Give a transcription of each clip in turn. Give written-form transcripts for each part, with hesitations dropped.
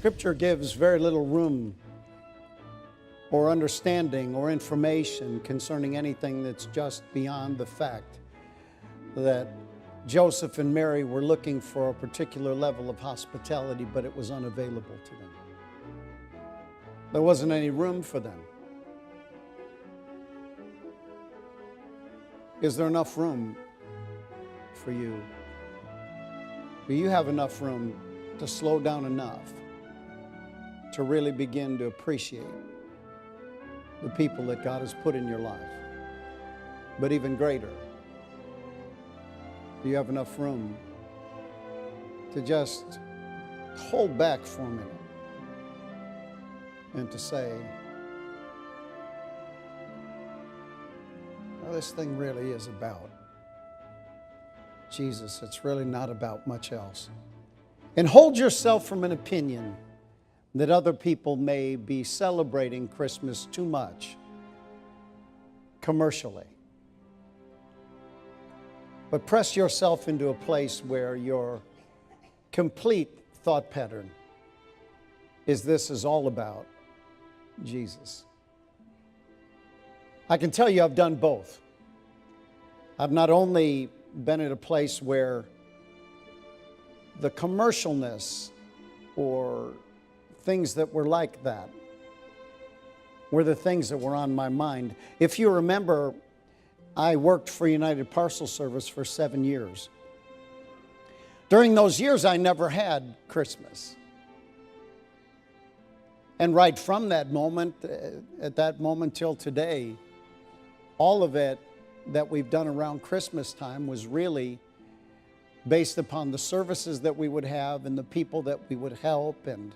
Scripture gives very little room or understanding or information concerning anything that's just beyond the fact that Joseph and Mary were looking for a particular level of hospitality, but it was unavailable to them. There wasn't any room for them. Is there enough room for you? Do you have enough room to slow down enough to really begin to appreciate the people that God has put in your life? But even greater, do you have enough room to just hold back for a minute and to say, well, this thing really is about Jesus. It's really not about much else. And hold yourself from an opinion that other people may be celebrating Christmas too much commercially. But press yourself into a place where your complete thought pattern is this is all about Jesus. I can tell you I've done both. I've not only been at a place where the commercialness or things that were like that were the things that were on my mind. If you remember, I worked for United Parcel Service for 7 years. During those years, I never had Christmas. And right from that moment, at that moment till today, all of it that we've done around Christmas time was really based upon the services that we would have and the people that we would help and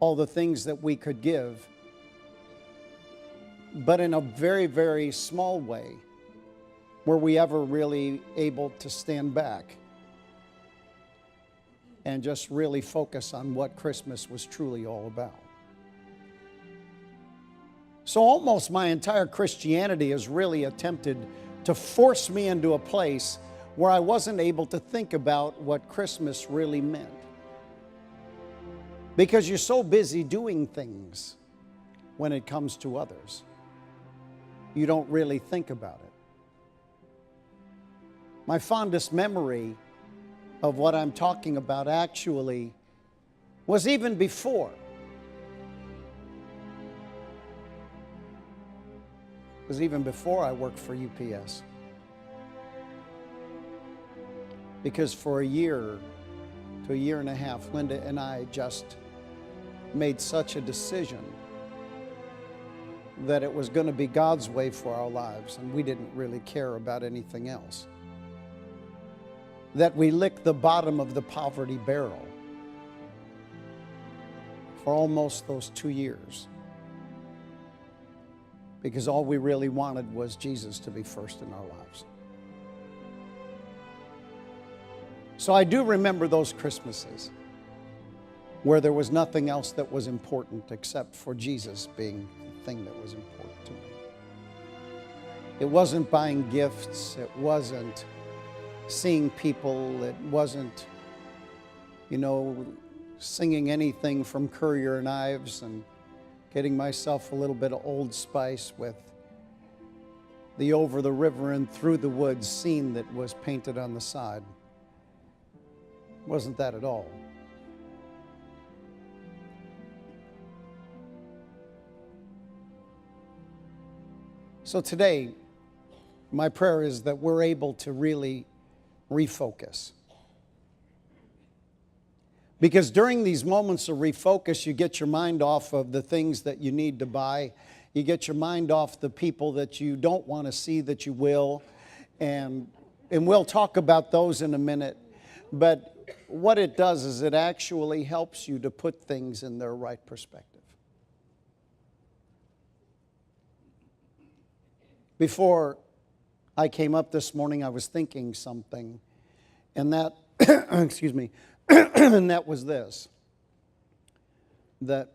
all the things that we could give. But in a very, very small way, were we ever really able to stand back and just really focus on what Christmas was truly all about. So almost my entire Christianity has really attempted to force me into a place where I wasn't able to think about what Christmas really meant. Because you're so busy doing things when it comes to others, you don't really think about it. My fondest memory of what I'm talking about actually was even before. It was even before I worked for UPS. Because for a year to a year and a half, Linda and I just made such a decision that it was going to be God's way for our lives, and we didn't really care about anything else. That we licked the bottom of the poverty barrel for almost those 2 years. Because all we really wanted was Jesus to be first in our lives. So I do remember those Christmases where there was nothing else that was important except for Jesus being the thing that was important to me. It wasn't buying gifts. It wasn't seeing people. It wasn't, singing anything from Currier and Ives and getting myself a little bit of Old Spice with the Over the River and Through the Woods scene that was painted on the side. It wasn't that at all. So today, my prayer is that we're able to really refocus. Because during these moments of refocus, you get your mind off of the things that you need to buy. You get your mind off the people that you don't want to see that you will. And we'll talk about those in a minute. But what it does is it actually helps you to put things in their right perspective. Before I came up this morning, I was thinking something, and that, excuse me, and that was this, that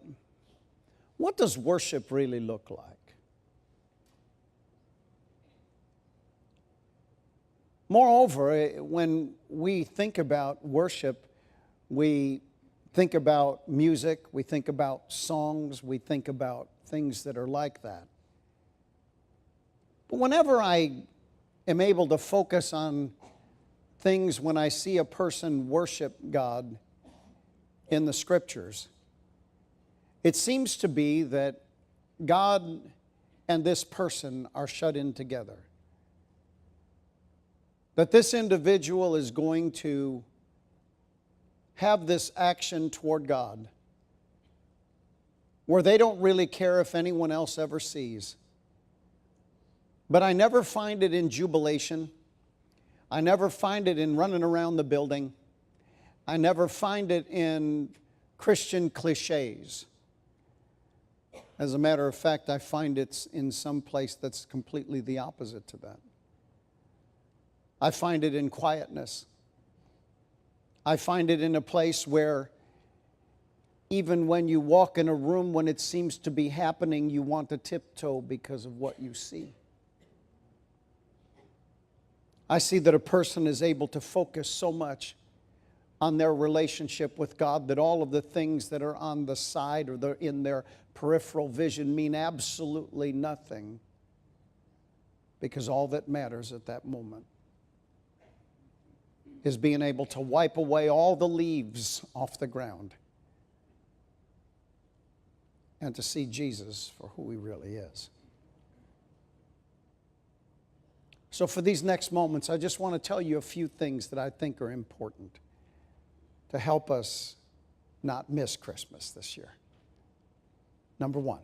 what does worship really look like? Moreover, when we think about worship, we think about music, we think about songs, we think about things that are like that. But whenever I am able to focus on things when I see a person worship God in the Scriptures, it seems to be that God and this person are shut in together. That this individual is going to have this action toward God where they don't really care if anyone else ever sees. But I never find it in jubilation. I never find it in running around the building. I never find it in Christian cliches. As a matter of fact, I find it's in some place that's completely the opposite to that. I find it in quietness. I find it in a place where even when you walk in a room when it seems to be happening, you want to tiptoe because of what you see. I see that a person is able to focus so much on their relationship with God that all of the things that are on the side or they're in their peripheral vision mean absolutely nothing, because all that matters at that moment is being able to wipe away all the leaves off the ground and to see Jesus for who He really is. So for these next moments, I just want to tell you a few things that I think are important to help us not miss Christmas this year. Number one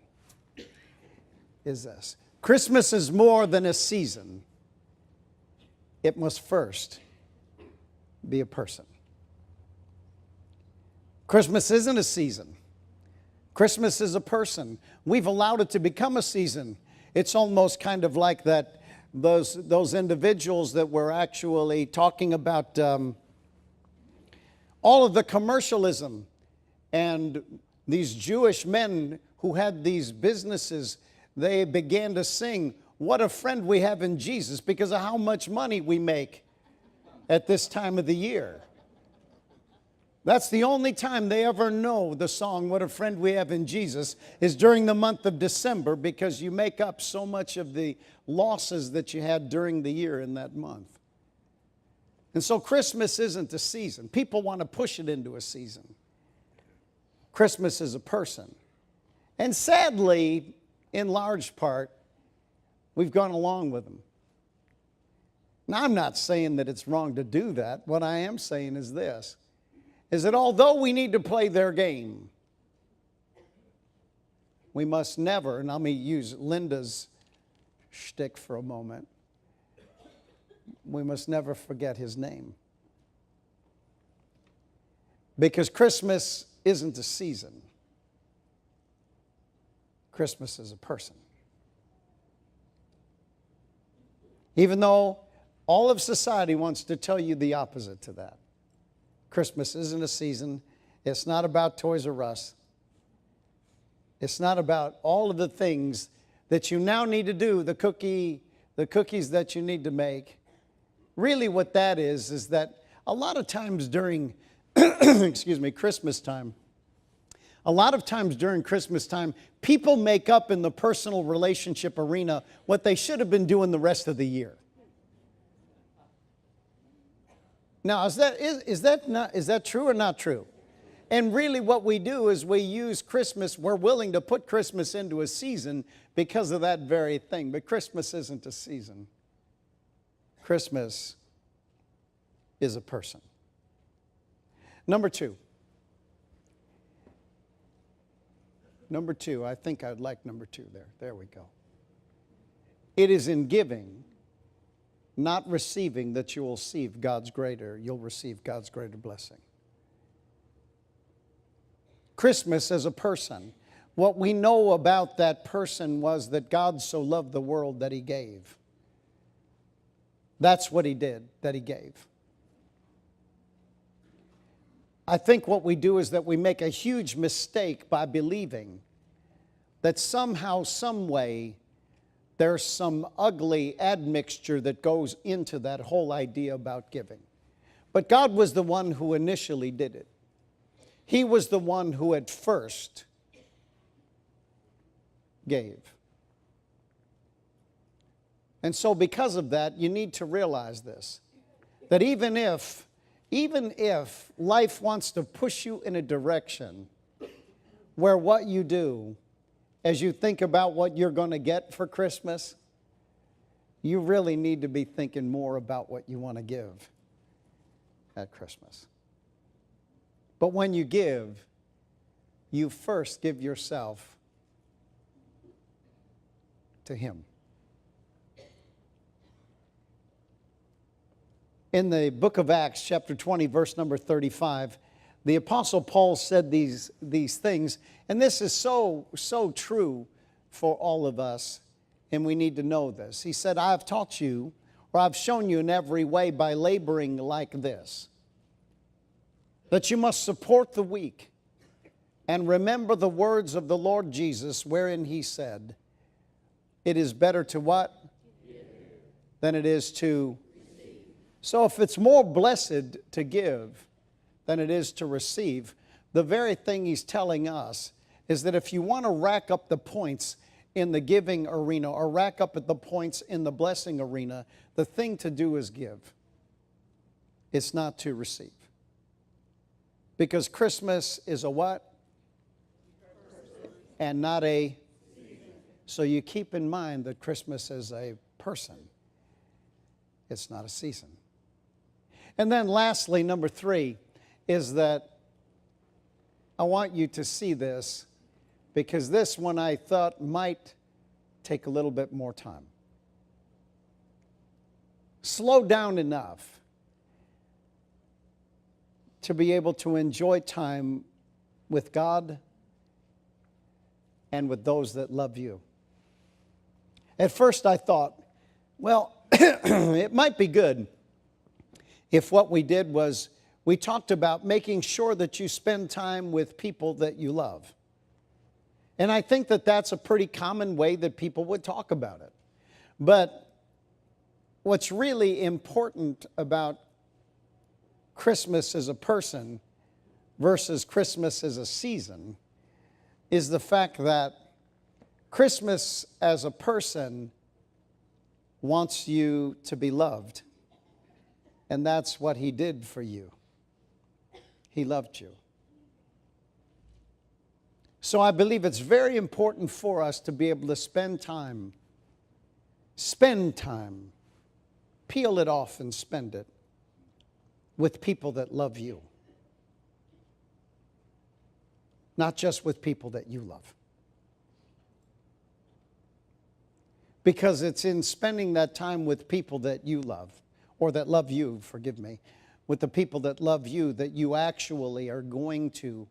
is this: Christmas is more than a season. It must first be a person. Christmas isn't a season. Christmas is a person. We've allowed it to become a season. It's almost kind of like that, those individuals that were actually talking about all of the commercialism, and these Jewish men who had these businesses, they began to sing, "What a friend we have in Jesus," because of how much money we make at this time of the year. That's the only time they ever know the song, "What a Friend We Have in Jesus," is during the month of December, because you make up so much of the losses that you had during the year in that month. And so Christmas isn't a season. People want to push it into a season. Christmas is a person. And sadly, in large part, we've gone along with them. Now, I'm not saying that it's wrong to do that. What I am saying is this, is that although we need to play their game, we must never, and let me use Linda's shtick for a moment, we must never forget His name. Because Christmas isn't a season. Christmas is a person. Even though all of society wants to tell you the opposite to that. Christmas isn't a season. It's not about Toys R Us. It's not about all of the things that you now need to do, the cookies that you need to make. Really what that is that a lot of times during, Christmas time, a lot of times during Christmas time, people make up in the personal relationship arena what they should have been doing the rest of the year. Now, is that true or not true? And really what we do is we use Christmas, we're willing to put Christmas into a season because of that very thing. But Christmas isn't a season. Christmas is a person. Number two, I think I'd like number two there. There we go. It is in giving, not receiving, that you'll receive God's greater blessing. Christmas as a person. What we know about that person was that God so loved the world that He gave. That's what He did, that He gave. I think what we do is that we make a huge mistake by believing that somehow, some way, there's some ugly admixture that goes into that whole idea about giving. But God was the one who initially did it. He was the one who at first gave. And so because of that, you need to realize this, that even if life wants to push you in a direction where what you do as you think about what you're going to get for Christmas, you really need to be thinking more about what you want to give at Christmas. But when you give, you first give yourself to Him. In the book of Acts, chapter 20, verse number 35, the Apostle Paul said these things, and this is so true for all of us, and we need to know this. He said, I have taught you, or I've shown you in every way by laboring like this, that you must support the weak, and remember the words of the Lord Jesus, wherein He said, it is better to what? Than it is to receive. So if it's more blessed to give than it is to receive, the very thing He's telling us is that if you want to rack up the points in the giving arena or rack up at the points in the blessing arena, the thing to do is give. It's not to receive. Because Christmas is a what? And not a season. So you keep in mind that Christmas is a person. It's not a season. And then lastly, number 3, is that I want you to see this, because this one I thought might take a little bit more time. Slow down enough to be able to enjoy time with God and with those that love you. At first I thought, well, it might be good if what we did was we talked about making sure that you spend time with people that you love. And I think that that's a pretty common way that people would talk about it. But what's really important about Christmas as a person versus Christmas as a season is the fact that Christmas as a person wants you to be loved. And that's what He did for you. He loved you. So I believe it's very important for us to be able to spend time, peel it off and spend it with people that love you. Not just with people that you love. Because it's in spending that time with people that you love, or that love you, forgive me, with the people that love you, that you actually are going to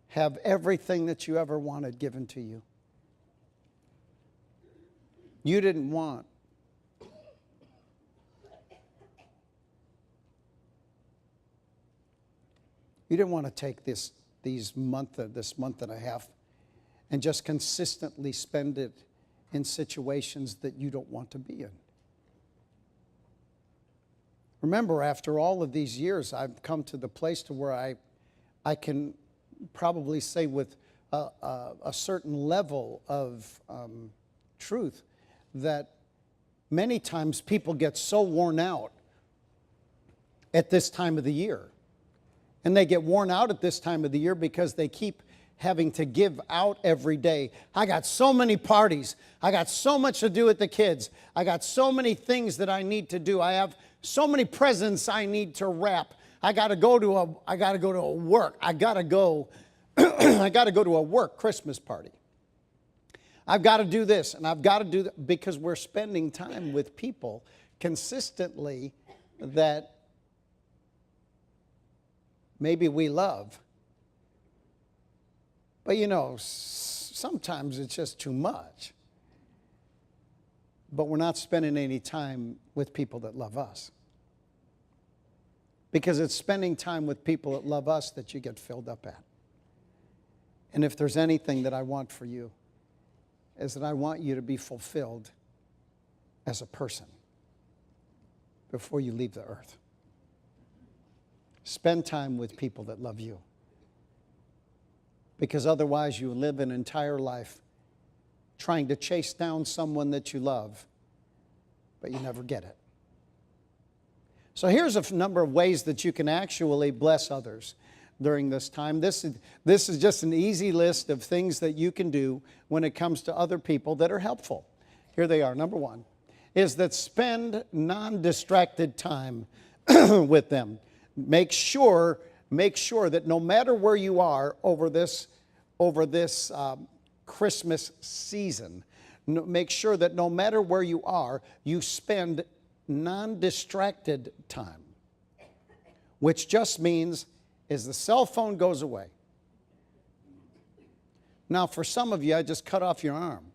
have everything that you ever wanted given to you. You didn't want. You didn't want to take this month and a half and just consistently spend it in situations that you don't want to be in. Remember, after all of these years, I've come to the place to where I can probably say with a certain level of truth that many times people get so worn out at this time of the year. And they get worn out at this time of the year because they keep having to give out every day. I got so many parties. I got so much to do with the kids. I got so many things that I need to do. I have so many presents I need to wrap. I got to go to a work. I got to go to a work Christmas party. I've got to do this and I've got to do that, because we're spending time with people consistently that maybe we love. But you know, sometimes it's just too much. But we're not spending any time with people that love us. Because it's spending time with people that love us that you get filled up at. And if there's anything that I want for you, is that I want you to be fulfilled as a person before you leave the earth. Spend time with people that love you. Because otherwise you live an entire life trying to chase down someone that you love, but you never get it. So here's a number of ways that you can actually bless others during this time. This is just an easy list of things that you can do when it comes to other people that are helpful. Here they are. Number one is that spend non-distracted time with them. Make sure that no matter where you are over this Christmas season, make sure that no matter where you are, you spend non-distracted time, which just means is the cell phone goes away. Now, for some of you, I just cut off your arm.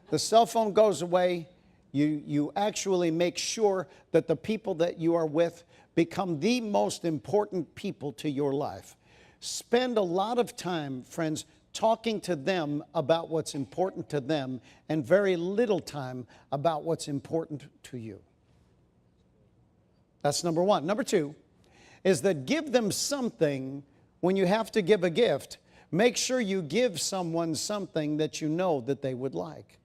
The cell phone goes away. You actually make sure that the people that you are with become the most important people to your life. Spend a lot of time, friends, talking to them about what's important to them and very little time about what's important to you. That's number one. Number two is that give them something when you have to give a gift. Make sure you give someone something that you know that they would like.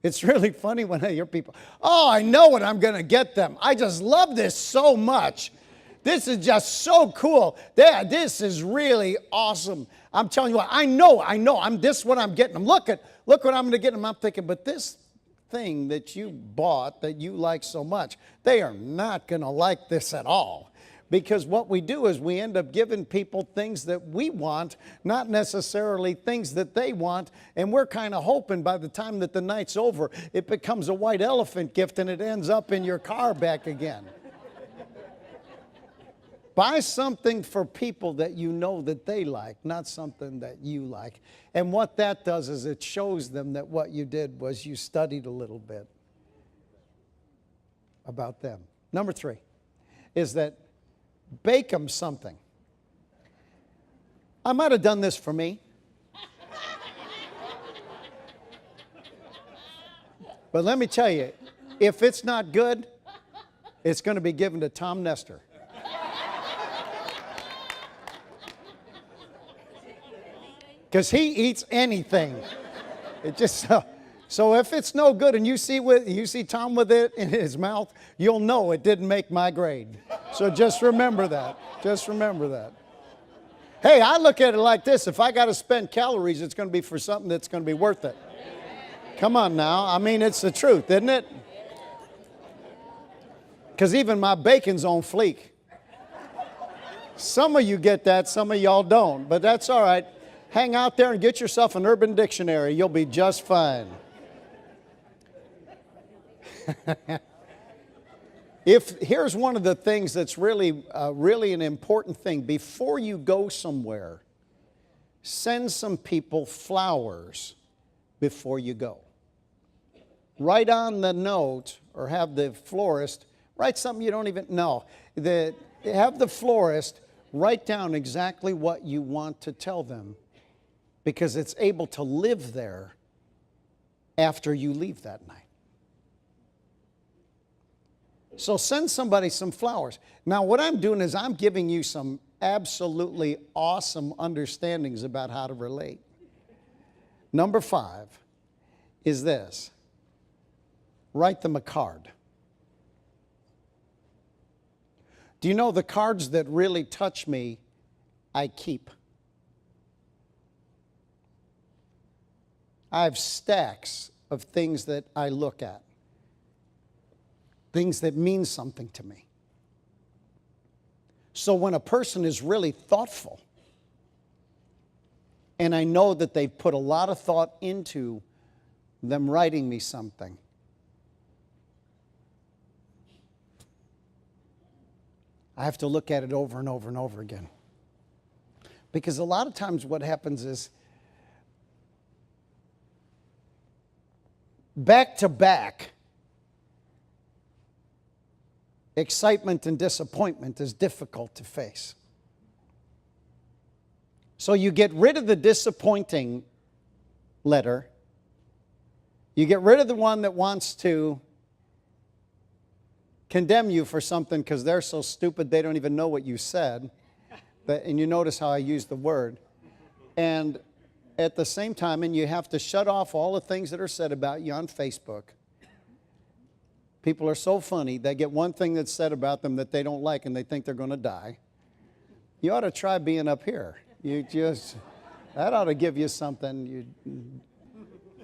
It's really funny when I hear people, oh, I know what I'm going to get them. I just love this so much. This is just so cool. This is really awesome. I'm telling you what, I know. This is what I'm getting them. Look what I'm going to get them. I'm thinking, but this thing that you bought that you like so much, they are not going to like this at all. Because what we do is we end up giving people things that we want, not necessarily things that they want, and we're kind of hoping by the time that the night's over, it becomes a white elephant gift and it ends up in your car back again. Buy something for people that you know that they like, not something that you like. And what that does is it shows them that what you did was you studied a little bit about them. Number three is that bake them something. I might have done this for me. But let me tell you, if it's not good, it's going to be given to Tom Nestor. Because he eats anything. It just so if it's no good and you see Tom with it in his mouth, you'll know it didn't make my grade. So just remember that. Just remember that. Hey, I look at it like this. If I got to spend calories, it's going to be for something that's going to be worth it. Come on now. I mean, it's the truth, isn't it? Because even my bacon's on fleek. Some of you get that, some of y'all don't, but that's all right. Hang out there and get yourself an Urban Dictionary. You'll be just fine. Here's one of the things that's really an important thing. Before you go somewhere, send some people flowers before you go. Write on the note or have the florist write something you don't even know. Have the florist write down exactly what you want to tell them, because it's able to live there after you leave that night. So send somebody some flowers. Now what I'm doing is I'm giving you some absolutely awesome understandings about how to relate. Number 5 is this. Write them a card. Do you know the cards that really touch me, I keep? I have stacks of things that I look at, things that mean something to me. So when a person is really thoughtful, and I know that they've put a lot of thought into them writing me something, I have to look at it over and over and over again. Because a lot of times what happens is, back to back, excitement and disappointment is difficult to face. So you get rid of the disappointing letter. You get rid of the one that wants to condemn you for something because they're so stupid they don't even know what you said. And you notice how I use the word. And at the same time, and you have to shut off all the things that are said about you on Facebook. People are so funny. They get one thing that's said about them that they don't like and they think they're going to die. You ought to try being up here. That ought to give you something.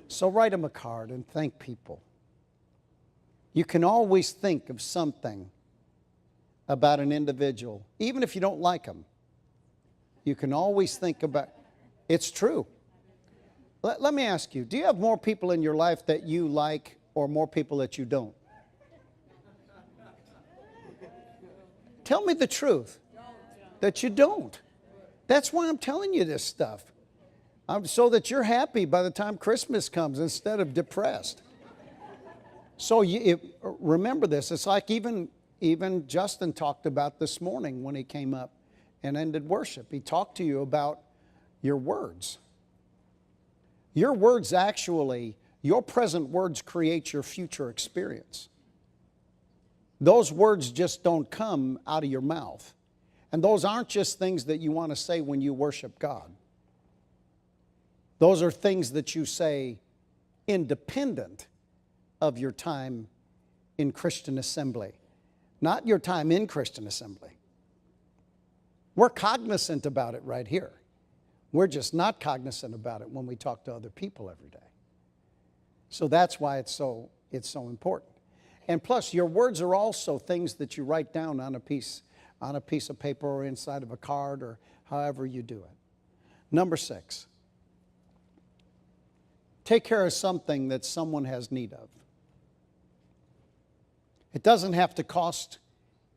So write them a card and thank people. You can always think of something about an individual, even if you don't like them. You can always think about, it's true. Let me ask you, do you have more people in your life that you like or more people that you don't? Tell me the truth, that you don't. That's why I'm telling you this stuff. So that you're happy by the time Christmas comes instead of depressed. So remember this. It's like even Justin talked about this morning when he came up and ended worship. He talked to you about your words. Your words actually, your present words create your future experience. Those words just don't come out of your mouth. And those aren't just things that you want to say when you worship God. Those are things that you say independent of your time in Christian assembly. Not your time in Christian assembly. We're cognizant about it right here. We're just not cognizant about it when we talk to other people every day. So that's why it's so important. And plus, your words are also things that you write down on a piece of paper or inside of a card or however you do it. Number 6. Take care of something that someone has need of. It doesn't have to cost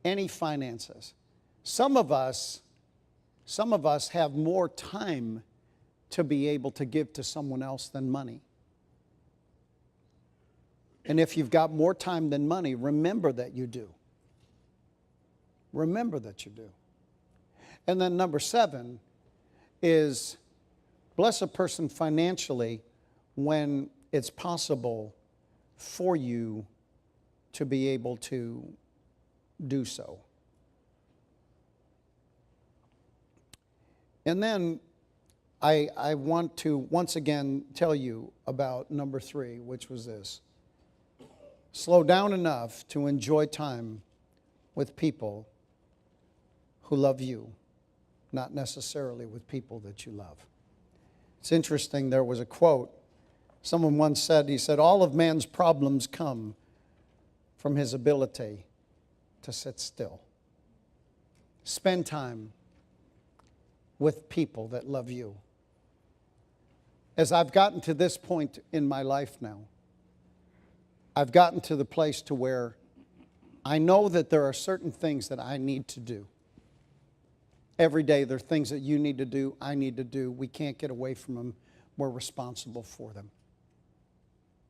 any finances. Some of us have more time to be able to give to someone else than money. And if you've got more time than money, remember that you do. Remember that you do. And then number 7 is bless a person financially when it's possible for you to be able to do so. And then I want to once again tell you about number 3, which was this. Slow down enough to enjoy time with people who love you, not necessarily with people that you love. It's interesting, there was a quote. Someone once said, he said, all of man's problems come from his ability to sit still. Spend time with people that love you. As I've gotten to this point in my life now, I've gotten to the place to where I know that there are certain things that I need to do. Every day there are things that you need to do, I need to do. We can't get away from them. We're responsible for them.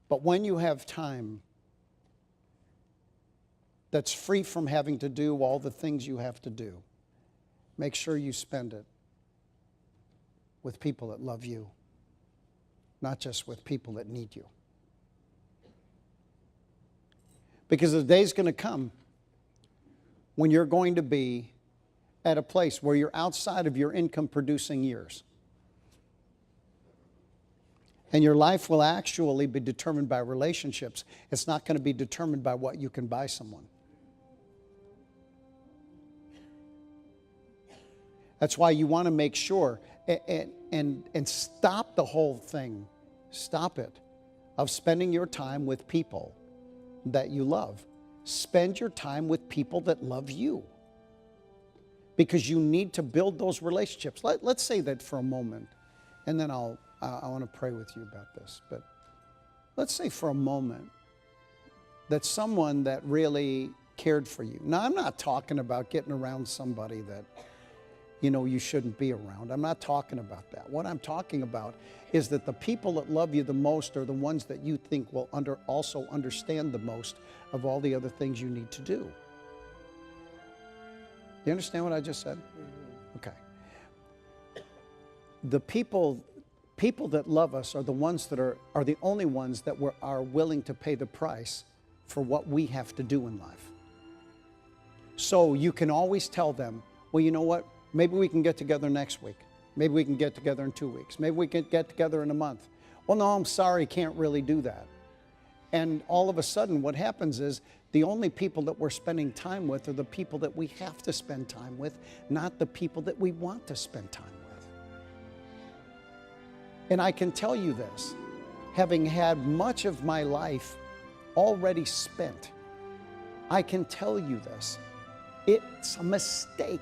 But when you have time that's free from having to do all the things you have to do, make sure you spend it with people that love you, not just with people that need you. Because the day's going to come when you're going to be at a place where you're outside of your income-producing years. And your life will actually be determined by relationships. It's not going to be determined by what you can buy someone. That's why you want to make sure and stop the whole thing. Stop it of spending your time with people that you love. Spend your time with people that love you. Because you need to build those relationships. Let's say that for a moment, and then I want to pray with you about this. But let's say for a moment that someone that really cared for you. Now, I'm not talking about getting around somebody that, you shouldn't be around. I'm not talking about that. What I'm talking about is that the people that love you the most are the ones that you think will also understand the most of all the other things you need to do. Do you understand what I just said? Okay. The people that love us are the ones that are the only ones that are willing to pay the price for what we have to do in life. So you can always tell them, well, you know what? Maybe we can get together next week. Maybe we can get together in 2 weeks. Maybe we can get together in a month. Well, no, I'm sorry, can't really do that. And all of a sudden, what happens is the only people that we're spending time with are the people that we have to spend time with, not the people that we want to spend time with. And I can tell you this, having had much of my life already spent, I can tell you this, it's a mistake.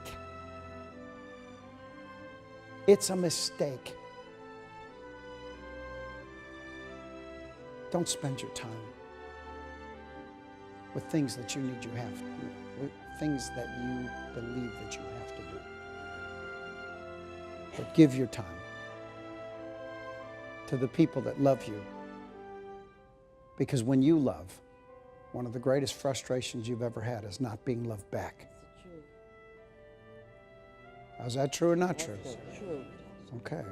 It's a mistake. Don't spend your time with things that you have, with things that you believe that you have to do. But give your time to the people that love you. Because when you love, one of the greatest frustrations you've ever had is not being loved back. Is that true or not true? True. Okay.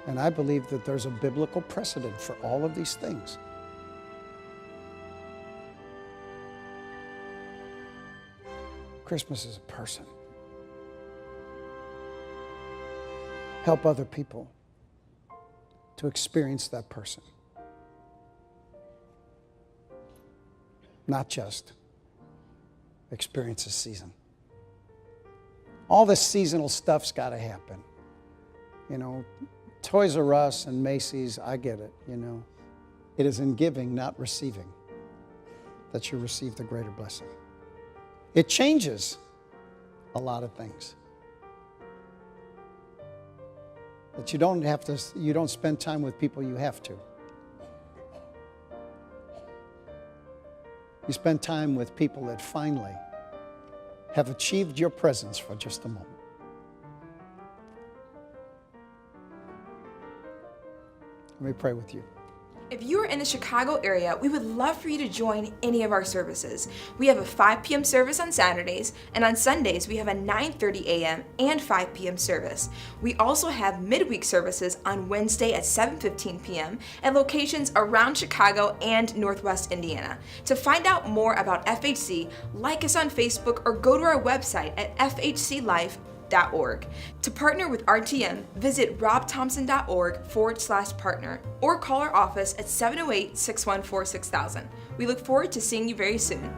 And I believe that there's a biblical precedent for all of these things. Christmas is a person. Help other people to experience that person. Not just experience a season. All this seasonal stuff's got to happen. You know, Toys R Us and Macy's, I get it, you know. It is in giving, not receiving, that you receive the greater blessing. It changes a lot of things. That you don't spend time with people you have to. You spend time with people that finally have achieved your presence for just a moment. Let me pray with you. If you are in the Chicago area, we would love for you to join any of our services. We have a 5 p.m. service on Saturdays, and on Sundays we have a 9:30 a.m. and 5 p.m. service. We also have midweek services on Wednesday at 7:15 p.m. at locations around Chicago and Northwest Indiana. To find out more about FHC, like us on Facebook or go to our website at fhclife.org. To partner with RTM, visit robthompson.org/partner or call our office at 708-614-6000. We look forward to seeing you very soon.